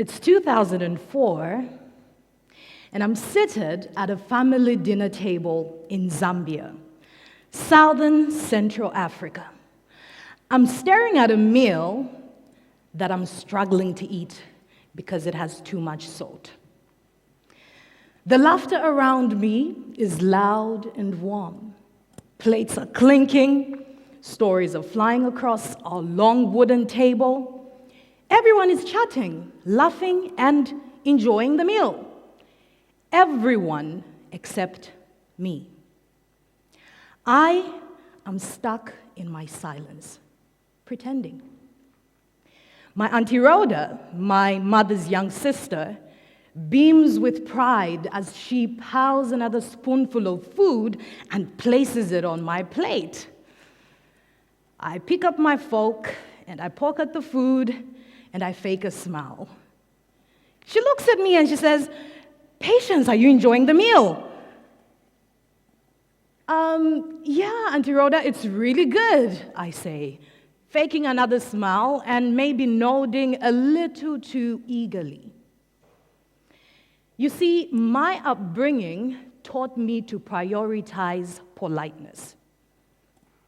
It's 2004, and I'm seated at a family dinner table in Zambia, southern Central Africa. I'm staring at a meal that I'm struggling to eat because it has too much salt. The laughter around me is loud and warm. Plates are clinking, stories are flying across our long wooden table. Everyone is chatting, laughing, and enjoying the meal. Everyone except me. I am stuck in my silence, pretending. My Auntie Rhoda, my mother's young sister, beams with pride as she piles another spoonful of food and places it on my plate. I pick up my fork and I poke at the food and I fake a smile. She looks at me and she says, "Patience, are you enjoying the meal?" Yeah, Auntie Rhoda, it's really good, I say, faking another smile and maybe nodding a little too eagerly. You see, my upbringing taught me to prioritize politeness,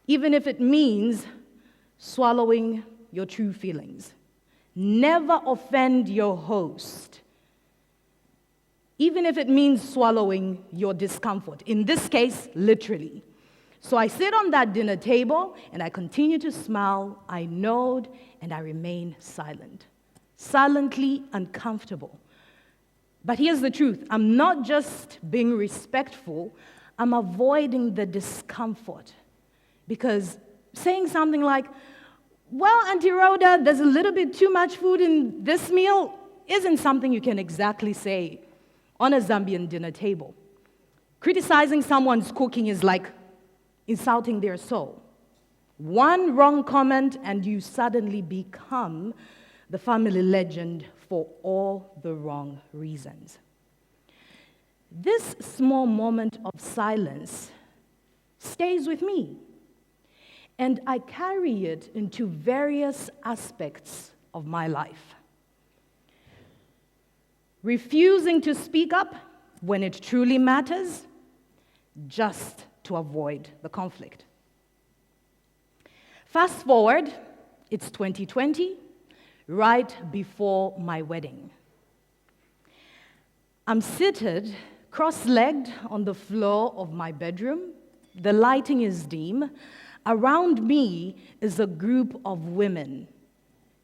even if it means swallowing your true feelings. Never offend your host, even if it means swallowing your discomfort. In this case, literally. So I sit on that dinner table and I continue to smile, I nod, and I remain silent. Silently uncomfortable. But here's the truth. I'm not just being respectful, I'm avoiding the discomfort. Because saying something like, "Well, Auntie Rhoda, there's a little bit too much food in this meal," isn't something you can exactly say on a Zambian dinner table. Criticizing someone's cooking is like insulting their soul. One wrong comment and you suddenly become the family legend for all the wrong reasons. This small moment of silence stays with me, and I carry it into various aspects of my life. Refusing to speak up when it truly matters, just to avoid the conflict. Fast forward, it's 2020, right before my wedding. I'm seated, cross-legged on the floor of my bedroom. The lighting is dim. Around me is a group of women,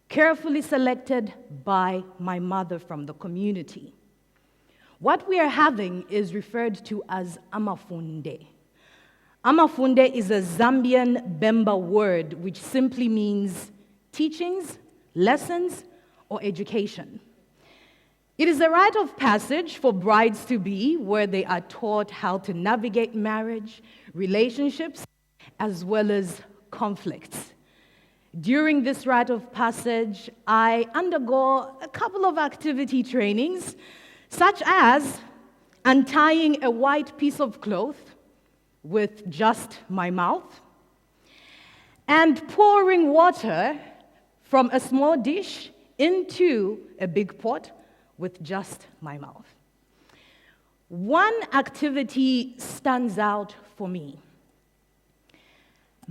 carefully selected by my mother from the community. What we are having is referred to as amafunde. Amafunde is a Zambian Bemba word which simply means teachings, lessons, or education. It is a rite of passage for brides-to-be where they are taught how to navigate marriage, relationships, as well as conflicts. During this rite of passage, I undergo a couple of activity trainings, such as untying a white piece of cloth with just my mouth, and pouring water from a small dish into a big pot with just my mouth. One activity stands out for me.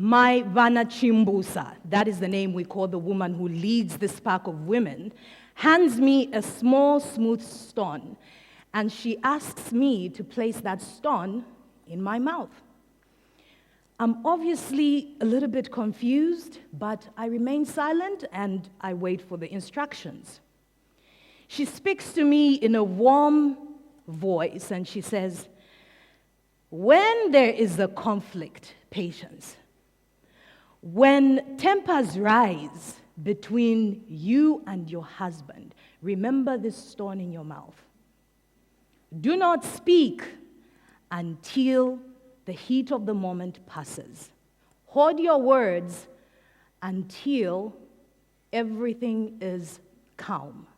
My Vana Chimbusa, that is the name we call the woman who leads this pack of women, hands me a small smooth stone, and she asks me to place that stone in my mouth. I'm obviously a little bit confused, but I remain silent and I wait for the instructions. She speaks to me in a warm voice and she says, "When there is a conflict, patience. When tempers rise between you and your husband, remember this stone in your mouth. Do not speak until the heat of the moment passes. Hold your words until everything is calm."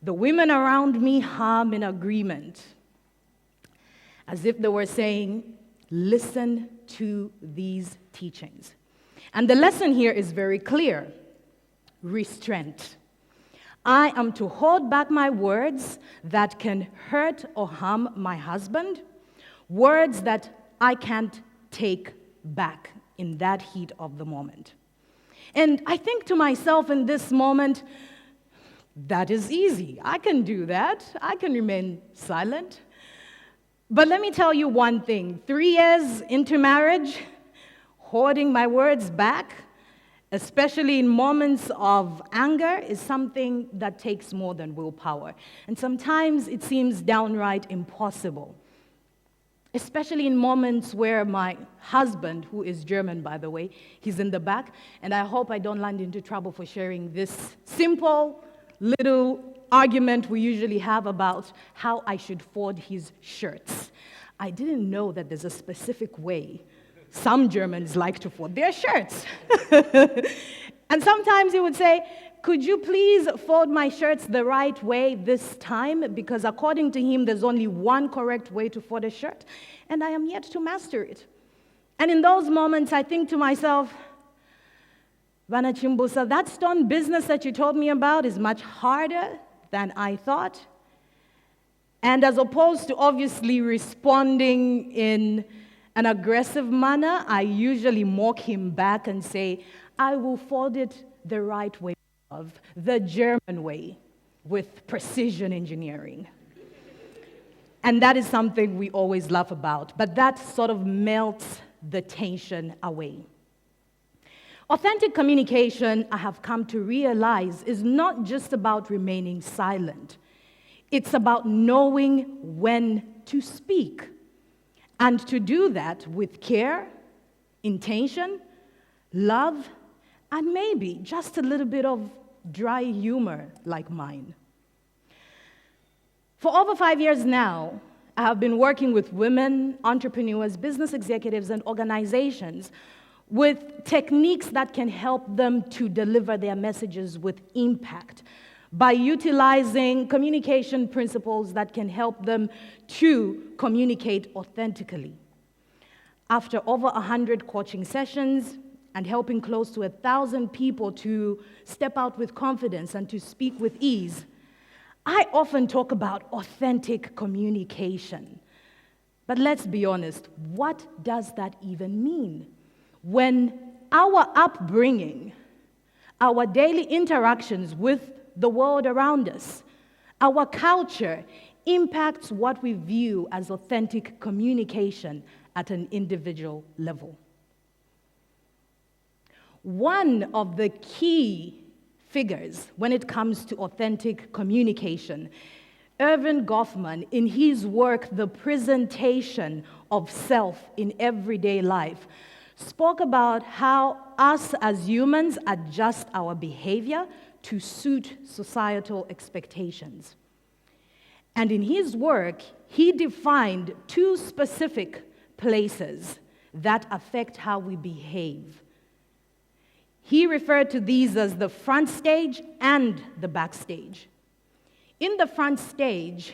The women around me hum in agreement, as if they were saying, "Listen to these teachings." And the lesson here is very clear: restraint. I am to hold back my words that can hurt or harm my husband, words that I can't take back in that heat of the moment. And I think to myself in this moment, that is easy. I can do that. I can remain silent. But let me tell you one thing. 3 years into marriage, holding my words back, especially in moments of anger, is something that takes more than willpower. And sometimes it seems downright impossible, especially in moments where my husband, who is German, by the way, he's in the back, and I hope I don't land into trouble for sharing this simple little argument we usually have about how I should fold his shirts. I didn't know that there's a specific way some Germans like to fold their shirts. And sometimes he would say, could you please fold my shirts the right way this time? Because according to him, there's only one correct way to fold a shirt, and I am yet to master it. And in those moments, I think to myself, Vana Chimbusa, that stone business that you told me about is much harder than I thought. And as opposed to obviously responding in an aggressive manner, I usually mock him back and say, I will fold it the right way, the German way, with precision engineering. And that is something we always laugh about, but that sort of melts the tension away. Authentic communication, I have come to realize, is not just about remaining silent. It's about knowing when to speak, and to do that with care, intention, love, and maybe just a little bit of dry humor like mine. For over 5 years now, I have been working with women, entrepreneurs, business executives, and organizations with techniques that can help them to deliver their messages with impact by utilizing communication principles that can help them to communicate authentically. After over 100 coaching sessions and helping close to 1,000 people to step out with confidence and to speak with ease, I often talk about authentic communication. But let's be honest, what does that even mean? When our upbringing, our daily interactions with the world around us, our culture impacts what we view as authentic communication at an individual level. One of the key figures when it comes to authentic communication, Erving Goffman, in his work, The Presentation of Self in Everyday Life, spoke about how us as humans adjust our behavior to suit societal expectations. And in his work, he defined 2 specific places that affect how we behave. He referred to these as the front stage and the backstage. In the front stage,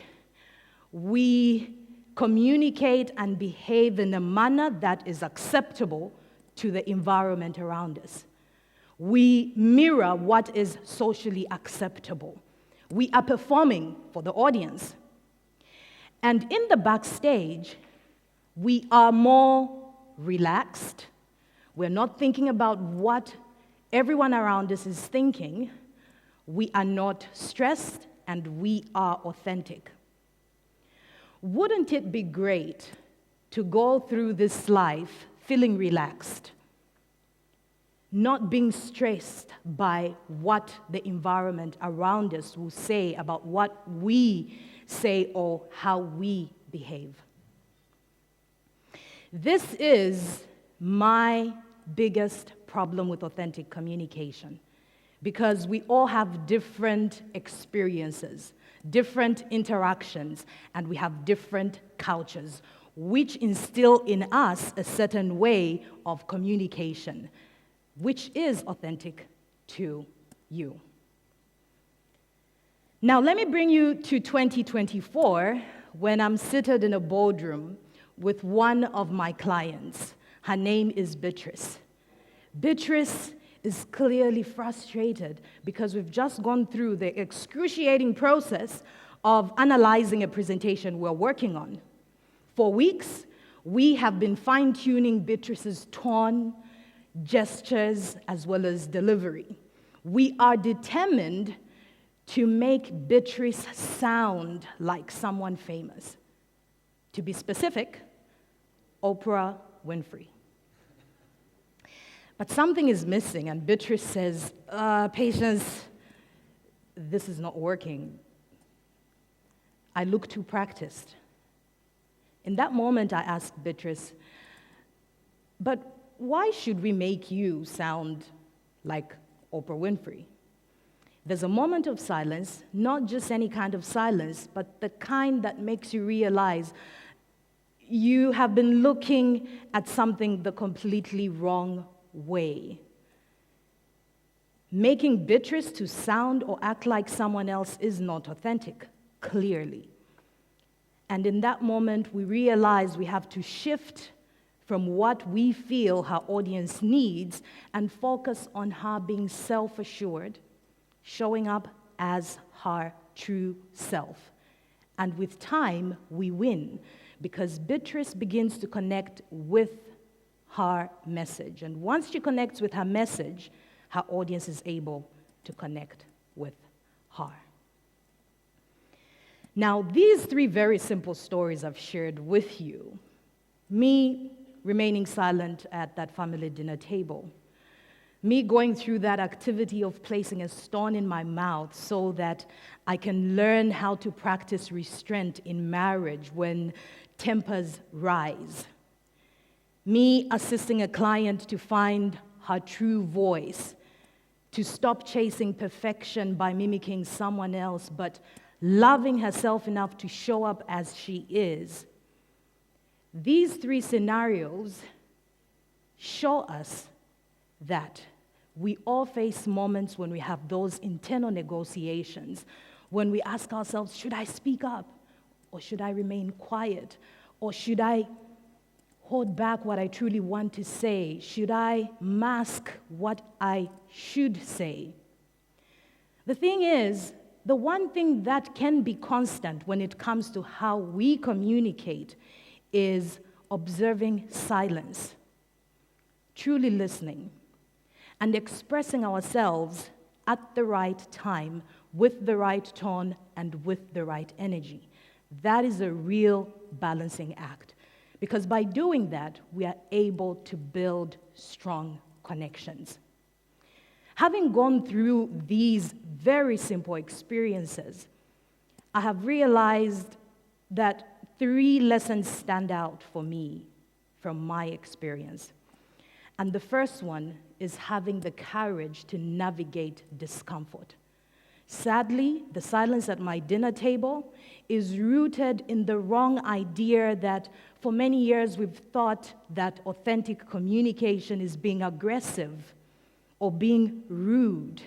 we communicate and behave in a manner that is acceptable to the environment around us. We mirror what is socially acceptable. We are performing for the audience. And in the backstage, we are more relaxed. We're not thinking about what everyone around us is thinking. We are not stressed, and we are authentic. Wouldn't it be great to go through this life feeling relaxed, not being stressed by what the environment around us will say about what we say or how we behave? This is my biggest problem with authentic communication, because we all have different experiences, different interactions, and we have different cultures, which instill in us a certain way of communication, which is authentic to you. Now, let me bring you to 2024, when I'm seated in a boardroom with one of my clients. Her name is Beatrice. Beatrice is clearly frustrated because we've just gone through the excruciating process of analyzing a presentation we're working on. For weeks, we have been fine-tuning Beatrice's tone, gestures, as well as delivery. We are determined to make Beatrice sound like someone famous. To be specific, Oprah Winfrey. But something is missing, and Beatrice says, Patience, this is not working. I look too practiced. In that moment, I asked Beatrice, but why should we make you sound like Oprah Winfrey? There's a moment of silence, not just any kind of silence, but the kind that makes you realize you have been looking at something the completely wrong way. Making Beatrice to sound or act like someone else is not authentic, clearly. And in that moment, we realize we have to shift from what we feel her audience needs and focus on her being self-assured, showing up as her true self. And with time, we win, because Beatrice begins to connect with her message. And once she connects with her message, her audience is able to connect with her. Now, these three very simple stories I've shared with you, me remaining silent at that family dinner table, me going through that activity of placing a stone in my mouth so that I can learn how to practice restraint in marriage when tempers rise, me assisting a client to find her true voice, to stop chasing perfection by mimicking someone else, but loving herself enough to show up as she is. These three scenarios show us that we all face moments when we have those internal negotiations, when we ask ourselves, should I speak up? Or should I remain quiet? Or should I hold back what I truly want to say? Should I mask what I should say? The thing is, the one thing that can be constant when it comes to how we communicate is observing silence, truly listening, and expressing ourselves at the right time, with the right tone, and with the right energy. That is a real balancing act, because by doing that, we are able to build strong connections. Having gone through these very simple experiences, I have realized that 3 lessons stand out for me from my experience. And the first one is having the courage to navigate discomfort. Sadly, the silence at my dinner table is rooted in the wrong idea that for many years we've thought that authentic communication is being aggressive or being rude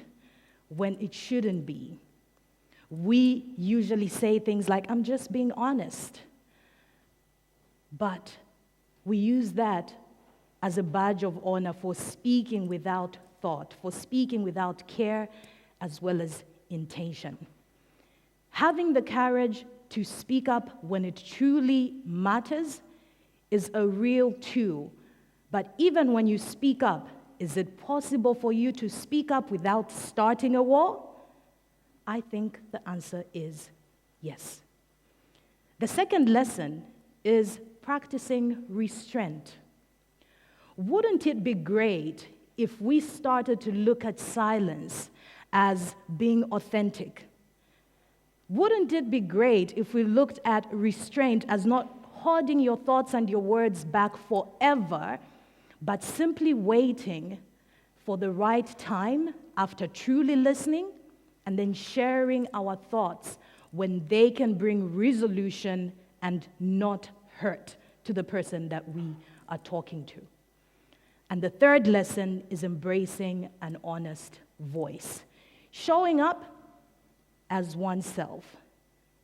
when it shouldn't be. We usually say things like, I'm just being honest. But we use that as a badge of honor for speaking without thought, for speaking without care, as well as intention. Having the courage to speak up when it truly matters is a real tool. But even when you speak up, is it possible for you to speak up without starting a war? I think the answer is yes. The second lesson is practicing restraint. Wouldn't it be great if we started to look at silence as being authentic? Wouldn't it be great if we looked at restraint as not holding your thoughts and your words back forever, but simply waiting for the right time after truly listening and then sharing our thoughts when they can bring resolution and not hurt to the person that we are talking to? And the third lesson is embracing an honest voice, showing up as oneself.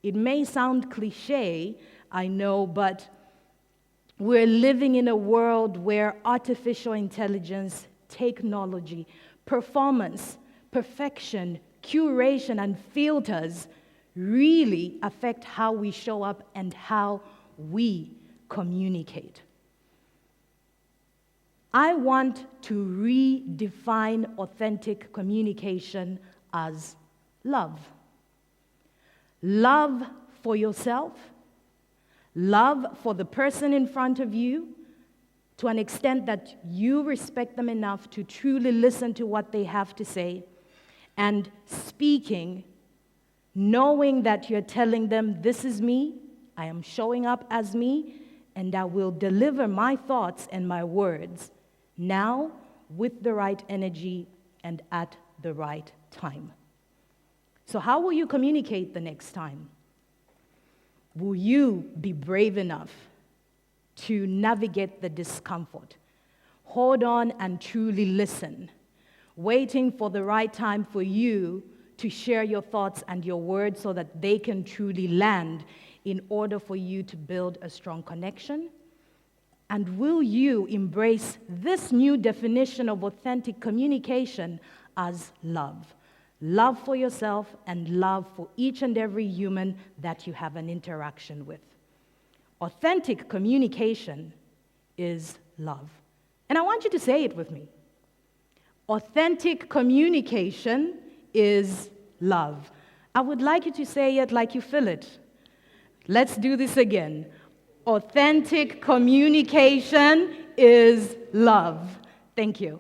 It may sound cliche, I know, but we're living in a world where artificial intelligence, technology, performance, perfection, curation, and filters really affect how we show up and how we communicate. I want to redefine authentic communication as love. Love for yourself, love for the person in front of you, to an extent that you respect them enough to truly listen to what they have to say, and speaking, knowing that you're telling them, this is me, I am showing up as me, and I will deliver my thoughts and my words now with the right energy and at the right time. So how will you communicate the next time? Will you be brave enough to navigate the discomfort? Hold on and truly listen, waiting for the right time for you to share your thoughts and your words so that they can truly land in order for you to build a strong connection? And will you embrace this new definition of authentic communication as love? Love for yourself and love for each and every human that you have an interaction with. Authentic communication is love. And I want you to say it with me. Authentic communication is love. I would like you to say it like you feel it. Let's do this again. Authentic communication is love. Thank you.